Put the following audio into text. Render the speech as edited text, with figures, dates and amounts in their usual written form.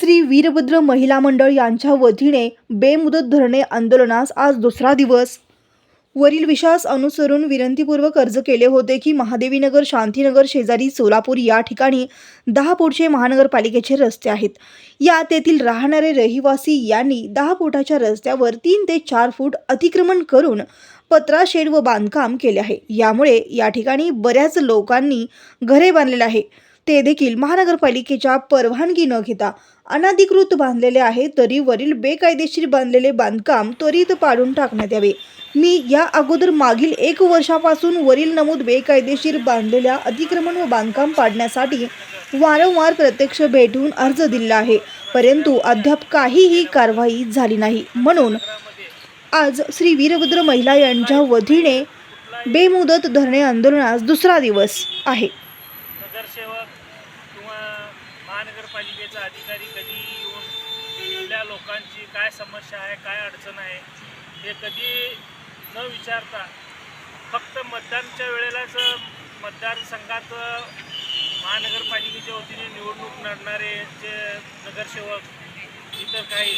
श्री वीरभद्र महिला मंडळ यांच्या वतीने बेमुदत धरणे आंदोलनास आज दुसरा दिवस। वरील विषयास अनुसरून विनंतीपूर्वक अर्ज केले होते की महादेवीनगर शांतीनगर शेजारी सोलापूर या ठिकाणी 10 फूटचे महानगरपालिकेचे रस्ते आहेत। यात येथील राहणारे रहिवासी यांनी 10 फुटाच्या रस्त्यावर 3 ते 4 फूट अतिक्रमण करून पत्रा शेड व बांधकाम केले आहे। यामुळे या ठिकाणी बऱ्याच लोकांनी घरे बांधलेले आहे, ते देखील महानगरपालिकेच्या परवानगी न घेता अनधिकृत बांधलेले आहे। तरी वरील बेकायदेशीर बांधलेले बांधकाम त्वरित पाडून टाकण्यात यावे। मी या अगोदर मागील 1 वर्षापासून वरील नमूद बेकायदेशीर बांधलेल्या अतिक्रमण व बांधकाम पाडण्यासाठी वारंवार प्रत्यक्ष भेटून अर्ज दिला आहे, परंतु अद्याप काहीही कारवाई झाली नाही। म्हणून आज श्री वीरभद्र महिला यांच्या वतीने बेमुदत धरणे आंदोलनास दुसरा दिवस आहे। नगरसेवक किंवा महानगरपालिकेचा अधिकारी कधी येऊन इथल्या लोकांची काय समस्या आहे, काय अडचण आहे हे कधी न विचारता फक्त मतदानच्या वेळेलाच मतदारसंघात महानगरपालिकेच्या वतीने निवडणूक लढणारे जे नगरसेवक इतर काही